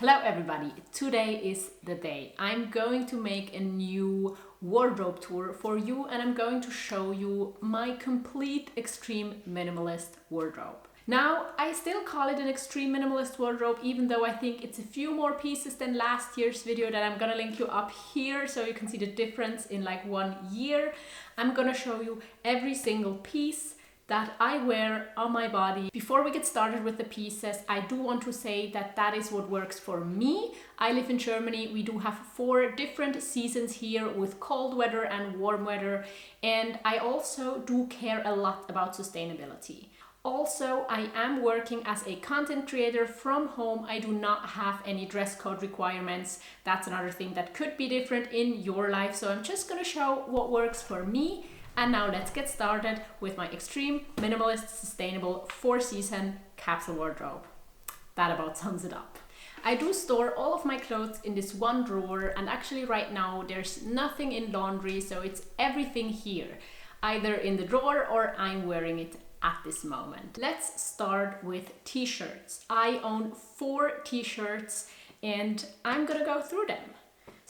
Hello everybody, today is the day. I'm going to make a new wardrobe tour for you and I'm going to show you my complete extreme minimalist wardrobe. Now, I still call it an extreme minimalist wardrobe even though I think it's a few more pieces than last year's video that I'm gonna link you up here so you can see the difference in like 1 year. I'm gonna show you every single piece that I wear on my body. Before we get started with the pieces, I do want to say that that is what works for me. I live in Germany. We do have 4 different seasons here with cold weather and warm weather. And I also do care a lot about sustainability. Also, I am working as a content creator from home. I do not have any dress code requirements. That's another thing that could be different in your life. So I'm just gonna show what works for me. And now let's get started with my extreme minimalist sustainable 4-season capsule wardrobe. That about sums it up. I do store all of my clothes in this one drawer, and actually right now there's nothing in laundry, so it's everything here, either in the drawer or I'm wearing it at this moment. Let's start with t-shirts. I own 4 t-shirts and I'm gonna go through them.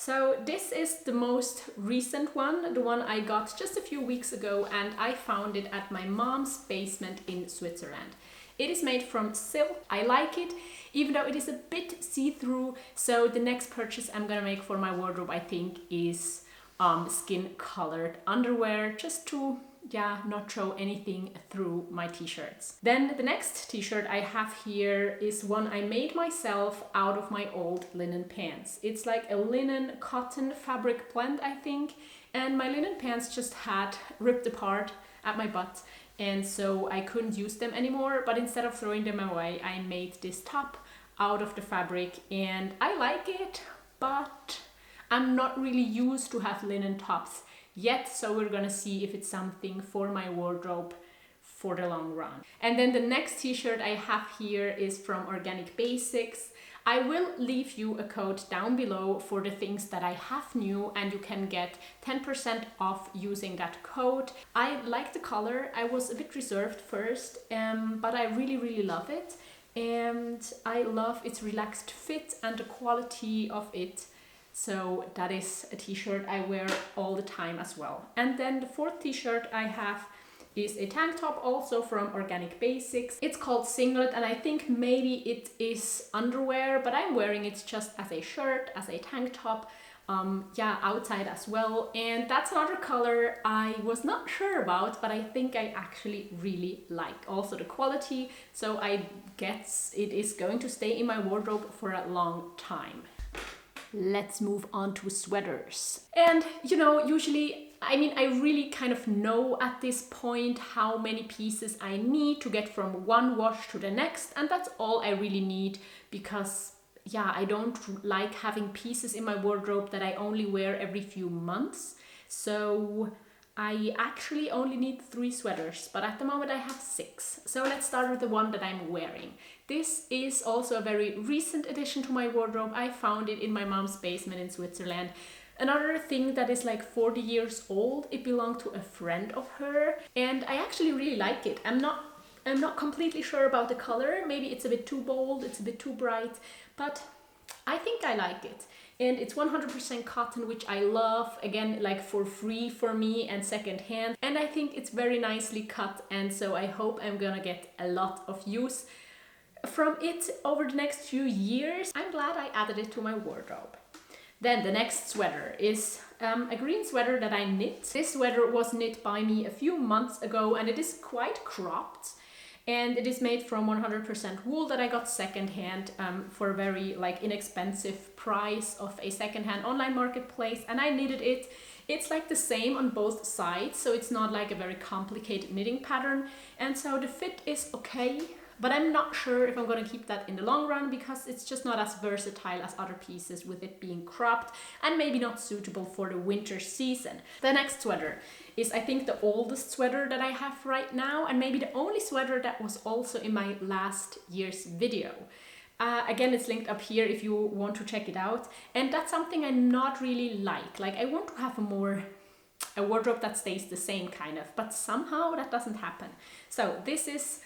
So this is the most recent one, the one I got just a few weeks ago, and I found it at my mom's basement in Switzerland. It is made from silk. I like it, even though it is a bit see-through. So the next purchase I'm gonna make for my wardrobe, I think, is skin-colored underwear, just to not show anything through my t-shirts. Then the next t-shirt I have here is one I made myself out of my old linen pants. It's like a linen cotton fabric blend, I think, and my linen pants just had ripped apart at my butt, and so I couldn't use them anymore, but instead of throwing them away, I made this top out of the fabric, and I like it, but I'm not really used to have linen tops yet, so we're gonna see if it's something for my wardrobe for the long run. And then the next t-shirt I have here is from Organic Basics. I will leave you a code down below for the things that I have new, and you can get 10% off using that code. I like the color. I was a bit reserved first, but I really love it, and I love its relaxed fit and the quality of it. So that is a t-shirt I wear all the time as well. And then the 4th t-shirt I have is a tank top, also from Organic Basics. It's called Singlet, and I think maybe it is underwear, but I'm wearing it just as a shirt, as a tank top, outside as well. And that's another color I was not sure about, but I think I actually really like. Also the quality, so I guess it is going to stay in my wardrobe for a long time. Let's move on to sweaters. And usually, I really kind of know at this point how many pieces I need to get from one wash to the next, and that's all I really need, because I don't like having pieces in my wardrobe that I only wear every few months. So I actually only need 3 sweaters, but at the moment I have 6. So let's start with the one that I'm wearing. This is also a very recent addition to my wardrobe. I found it in my mom's basement in Switzerland. Another thing that is like 40 years old. It belonged to a friend of her, and I actually really like it. I'm not completely sure about the color. Maybe it's a bit too bold, it's a bit too bright, but I think I like it. And it's 100% cotton, which I love, again, like for free for me and secondhand. And I think it's very nicely cut, and so I hope I'm gonna get a lot of use from it over the next few years. I'm glad I added it to my wardrobe. Then the next sweater is a green sweater that I knit. This sweater was knit by me a few months ago, and it is quite cropped. And it is made from 100% wool that I got secondhand for a very inexpensive price of a secondhand online marketplace. And I knitted it. It's like the same on both sides, so it's not like a very complicated knitting pattern. And so the fit is okay, but I'm not sure if I'm going to keep that in the long run, because it's just not as versatile as other pieces with it being cropped, and maybe not suitable for the winter season. The next sweater is, I think, the oldest sweater that I have right now, and maybe the only sweater that was also in my last year's video. Again, it's linked up here if you want to check it out. And that's something I not really like. I want to have a wardrobe that stays the same kind of, but somehow that doesn't happen. So this is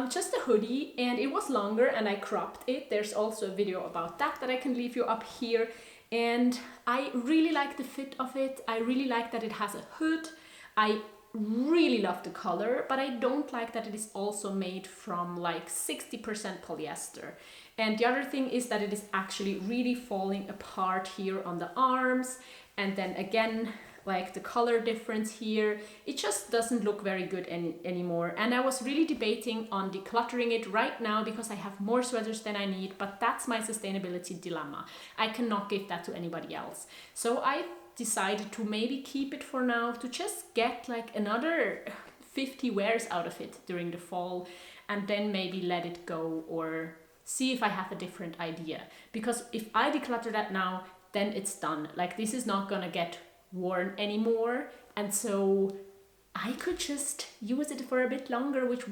Just a hoodie, and it was longer and I cropped it. There's also a video about that I can leave you up here. And I really like the fit of it. I really like that it has a hood. I really love the color, but I don't like that it is also made from like 60% polyester. And the other thing is that it is actually really falling apart here on the arms. And then again, like the color difference here, it just doesn't look very good anymore. And I was really debating on decluttering it right now because I have more sweaters than I need, but that's my sustainability dilemma. I cannot give that to anybody else. So I decided to maybe keep it for now, to just get like another 50 wears out of it during the fall, and then maybe let it go or see if I have a different idea. Because if I declutter that now, then it's done. Like, this is not gonna get worn anymore, and so I could just use it for a bit longer, which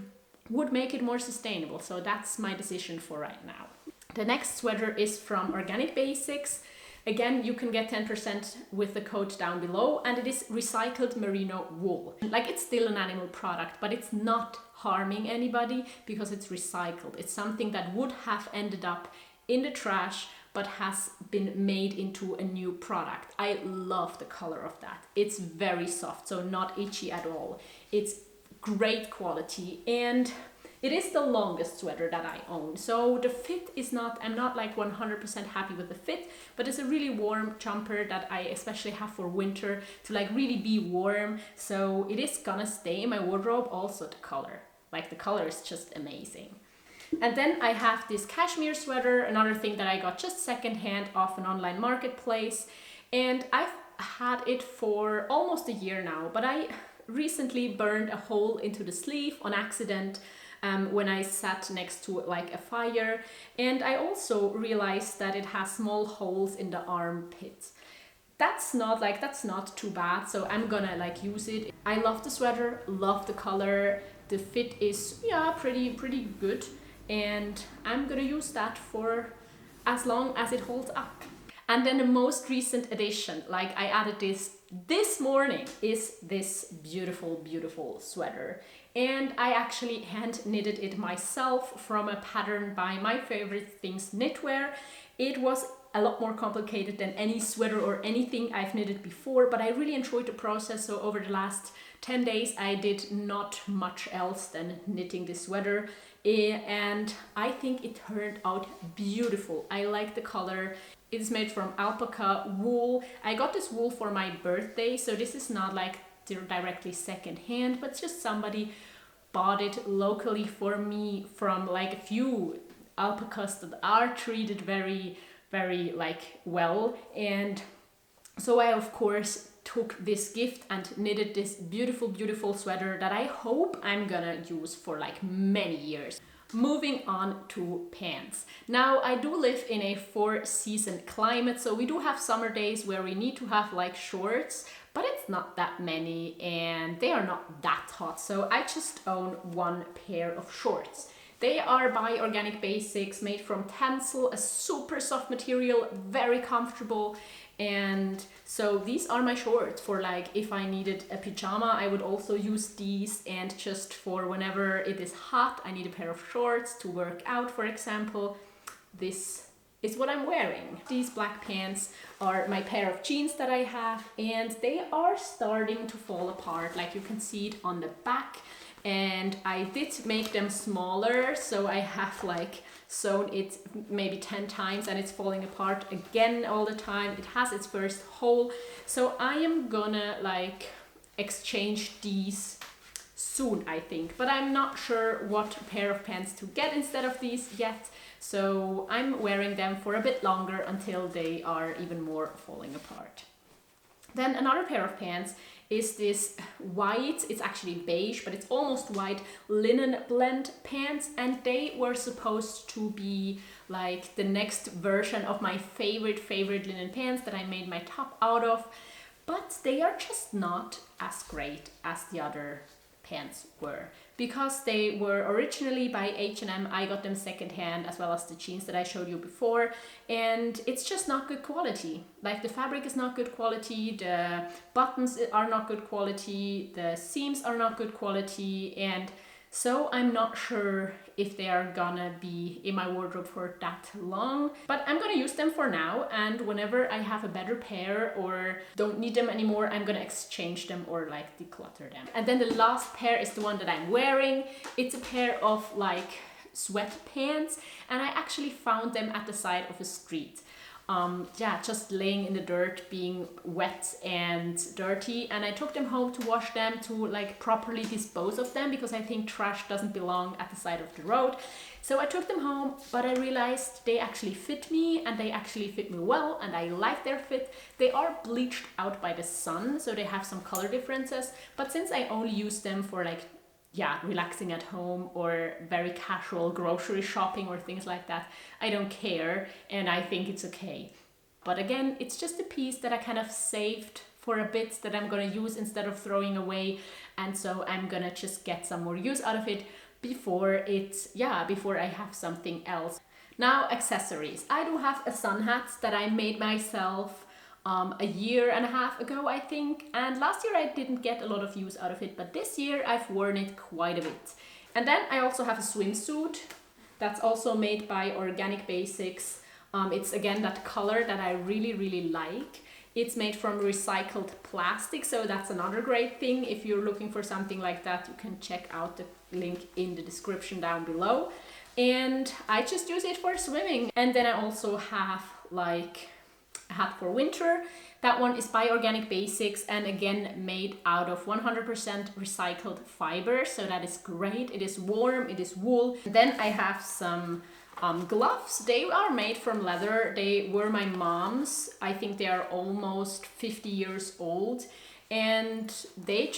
would make it more sustainable. So that's my decision for right now. The next sweater is from Organic Basics. Again, you can get 10% with the code down below, and it is recycled merino wool. Like, it's still an animal product, but it's not harming anybody because it's recycled. It's something that would have ended up in the trash but has been made into a new product. I love the color of that. It's very soft, so not itchy at all. It's great quality, and it is the longest sweater that I own. So the fit is not, I'm not like 100% happy with the fit, but it's a really warm jumper that I especially have for winter to like really be warm. So it is gonna stay in my wardrobe. Also the color, like the color is just amazing. And then I have this cashmere sweater, another thing that I got just secondhand off an online marketplace. And I've had it for almost a year now, but I recently burned a hole into the sleeve on accident when I sat next to like a fire. And I also realized that it has small holes in the armpit. That's not too bad, so I'm gonna like use it. I love the sweater, love the color, the fit is pretty good, and I'm gonna use that for as long as it holds up. And then the most recent addition, like I added this morning, is this beautiful sweater. And I actually hand knitted it myself from a pattern by My Favorite Things Knitwear. It was a lot more complicated than any sweater or anything I've knitted before, but I really enjoyed the process. So over the last 10 days, I did not much else than knitting this sweater. And I think it turned out beautiful. I like the color. It's made from alpaca wool. I got this wool for my birthday, so this is not like directly secondhand, but just somebody bought it locally for me from like a few alpacas that are treated very like well. And so I of course took this gift and knitted this beautiful sweater that I hope I'm gonna use for like many years. Moving on to pants. Now, I do live in a 4-season climate, so we do have summer days where we need to have like shorts, but it's not that many and they are not that hot. So I just own one pair of shorts. They are by Organic Basics, made from tencel, a super soft material, very comfortable. And so these are my shorts for like if I needed a pajama, I would also use these, and just for whenever it is hot, I need a pair of shorts to work out, for example. This is what I'm wearing. These black pants are my pair of jeans that I have, and they are starting to fall apart. Like you can see it on the back. And I did make them smaller, so I have like sewn it maybe 10 times and it's falling apart again all the time. It has its first hole, so I am gonna like exchange these soon, I think, but I'm not sure what pair of pants to get instead of these yet, so I'm wearing them for a bit longer until they are even more falling apart. Then another pair of pants is this white, it's actually beige, but it's almost white linen blend pants, and they were supposed to be like the next version of my favorite linen pants that I made my top out of, but they are just not as great as the other pants were, because they were originally by H&M. I got them secondhand, as well as the jeans that I showed you before, and it's just not good quality. Like the fabric is not good quality, the buttons are not good quality, the seams are not good quality, and So I'm not sure if they are gonna be in my wardrobe for that long, but I'm gonna use them for now, and whenever I have a better pair or don't need them anymore, I'm gonna exchange them or like declutter them. And then the last pair is the one that I'm wearing. It's a pair of like sweatpants, and I actually found them at the side of a street. Yeah, just laying in the dirt, being wet and dirty, and I took them home to wash them, to like properly dispose of them, because I think trash doesn't belong at the side of the road. So I took them home, but I realized they actually fit me, and they actually fit me well, and I like their fit. They are bleached out by the sun, so they have some color differences, but since I only use them for like, yeah, relaxing at home or very casual grocery shopping or things like that, I don't care, and I think it's okay. But again, it's just a piece that I kind of saved for a bit that I'm gonna use instead of throwing away, and so I'm gonna just get some more use out of it before I have something else. Now, accessories. I do have a sun hat that I made myself a year and a half ago, I think, and last year I didn't get a lot of use out of it, but this year I've worn it quite a bit. And then I also have a swimsuit that's also made by Organic Basics. It's again that color that I really like. It's made from recycled plastic, so that's another great thing. If you're looking for something like that, you can check out the link in the description down below. And I just use it for swimming. And then I also have like a hat for winter. That one is by Organic Basics, and again made out of 100% recycled fiber, so that is great. It is warm, it is wool. And then I have some gloves. They are made from leather. They were my mom's. I think they are almost 50 years old, and they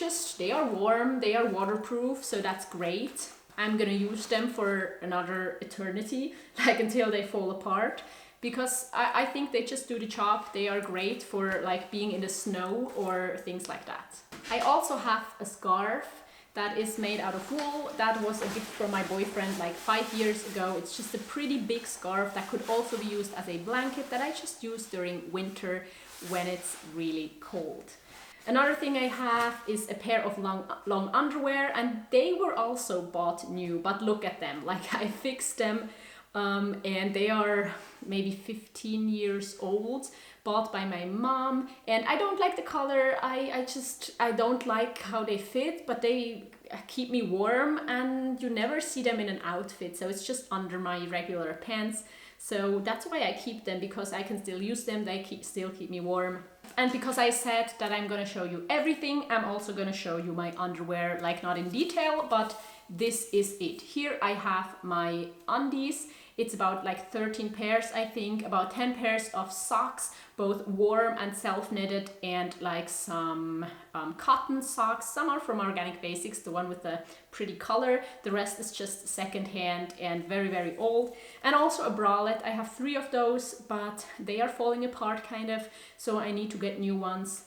are warm, they are waterproof, so that's great. I'm gonna use them for another eternity, like until they fall apart, because I think they just do the job. They are great for like being in the snow or things like that. I also have a scarf that is made out of wool. That was a gift from my boyfriend like 5 years ago. It's just a pretty big scarf that could also be used as a blanket that I just use during winter when it's really cold. Another thing I have is a pair of long underwear, and they were also bought new, but look at them, like I fixed them. And they are maybe 15 years old, bought by my mom, and I don't like the color. I don't like how they fit, but they keep me warm, and you never see them in an outfit, so it's just under my regular pants. So that's why I keep them, because I can still use them. They still keep me warm. And because I said that I'm gonna show you everything, I'm also gonna show you my underwear, like not in detail, but this is it. Here I have my undies. It's about like 13 pairs, I think, about 10 pairs of socks, both warm and self-knitted, and like some cotton socks. Some are from Organic Basics, the one with the pretty color. The rest is just secondhand and very old. And also a bralette. I have 3 of those, but they are falling apart kind of, so I need to get new ones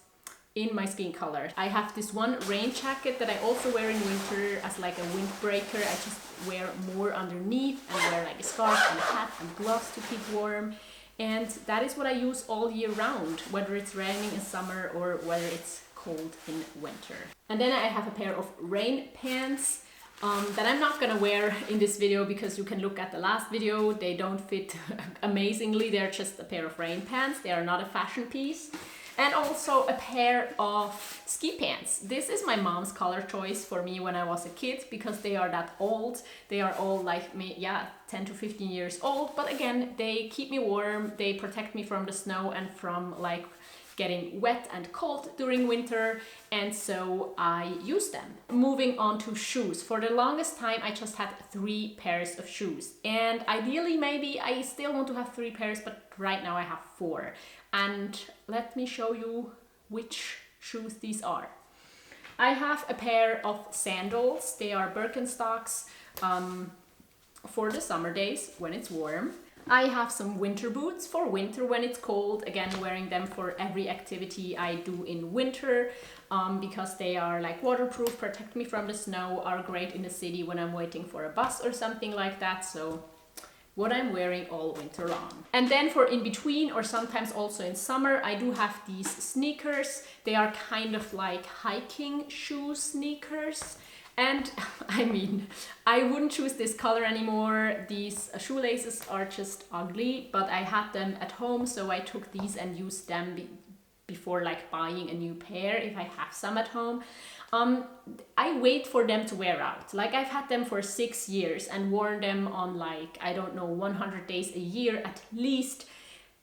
in my skin color. I have this one rain jacket that I also wear in winter as like a windbreaker. I just wear more underneath and wear like a scarf and a hat and gloves to keep warm. And that is what I use all year round, whether it's raining in summer or whether it's cold in winter. And then I have a pair of rain pants that I'm not gonna wear in this video, because you can look at the last video. They don't fit amazingly. They're just a pair of rain pants. They are not a fashion piece. And also a pair of ski pants. This is my mom's color choice for me when I was a kid, because they are that old. They are all like me, yeah, 10 to 15 years old. But again, they keep me warm. They protect me from the snow and from like getting wet and cold during winter, and so I use them. Moving on to shoes. For the longest time, I just had 3 pairs of shoes, and ideally maybe I still want to have 3 pairs, but right now I have 4. And let me show you which shoes these are. I have a pair of sandals. They are Birkenstocks for the summer days when it's warm. I have some winter boots for winter when it's cold. Again, wearing them for every activity I do in winter, because they are like waterproof, protect me from the snow, are great in the city when I'm waiting for a bus or something like that. So what I'm wearing all winter long. And then for in between, or sometimes also in summer, I do have these sneakers. They are kind of like hiking shoe sneakers. And I mean, I wouldn't choose this color anymore. These shoelaces are just ugly, but I had them at home, so I took these and used them before like buying a new pair if I have some at home. I wait for them to wear out. Like I've had them for 6 years and worn them on like, I don't know, 100 days a year at least,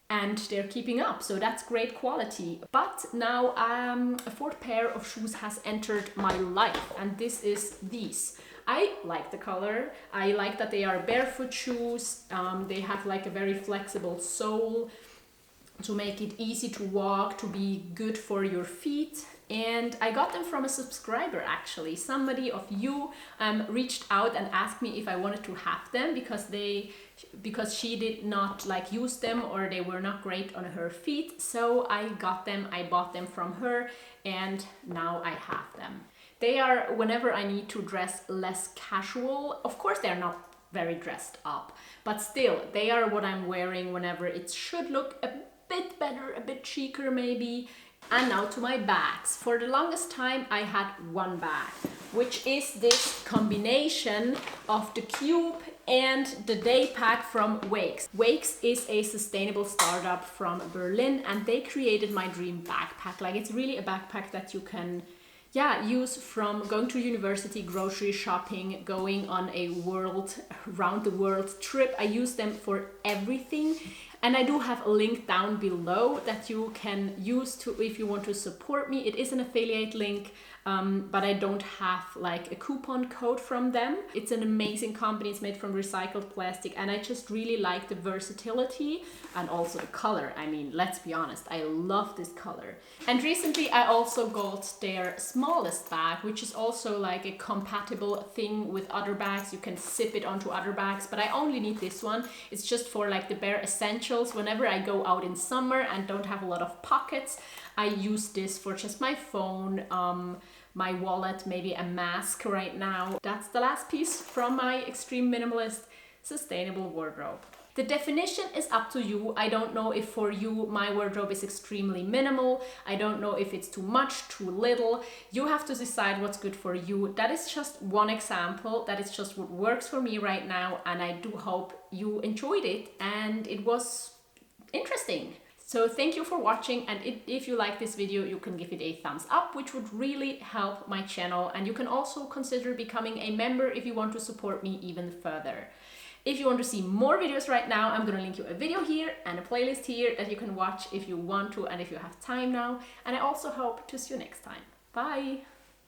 and they're keeping up, so that's great quality. But now a fourth pair of shoes has entered my life, and this is these. I like the color. I like that they are barefoot shoes. They have like a very flexible sole to make it easy to walk, to be good for your feet. And I got them from a subscriber actually. Somebody of you reached out and asked me if I wanted to have them because she did not like use them, or they were not great on her feet. So I got them, I bought them from her, and now I have them. They are whenever I need to dress less casual. Of course they're not very dressed up, but still they are what I'm wearing whenever it should look a bit better, a bit chicer maybe. And now to my bags. For the longest time I had one bag, which is this combination of the Cube and the day pack from Wakes. Wakes is a sustainable startup from Berlin, and they created my dream backpack. Like it's really a backpack that you can use from going to university, grocery shopping, going on a round the world trip. I use them for everything. And I do have a link down below that you can use if you want to support me. It is an affiliate link, but I don't have like a coupon code from them. It's an amazing company. It's made from recycled plastic, and I just really like the versatility and also the color. I mean, let's be honest, I love this color. And recently I also got their smallest bag, which is also like a compatible thing with other bags. You can zip it onto other bags, but I only need this one. It's just for like the bare essentials. Whenever I go out in summer and don't have a lot of pockets, I use this for just my phone, my wallet, maybe a mask right now. That's the last piece from my extreme minimalist sustainable wardrobe. The definition is up to you. I don't know if for you my wardrobe is extremely minimal. I don't know if it's too much, too little. You have to decide what's good for you. That is just one example. That is just what works for me right now, and I do hope you enjoyed it and it was interesting. So thank you for watching, and if you like this video, you can give it a thumbs up, which would really help my channel, and you can also consider becoming a member if you want to support me even further. If you want to see more videos right now, I'm going to link you a video here and a playlist here that you can watch if you want to and if you have time now. And I also hope to see you next time. Bye!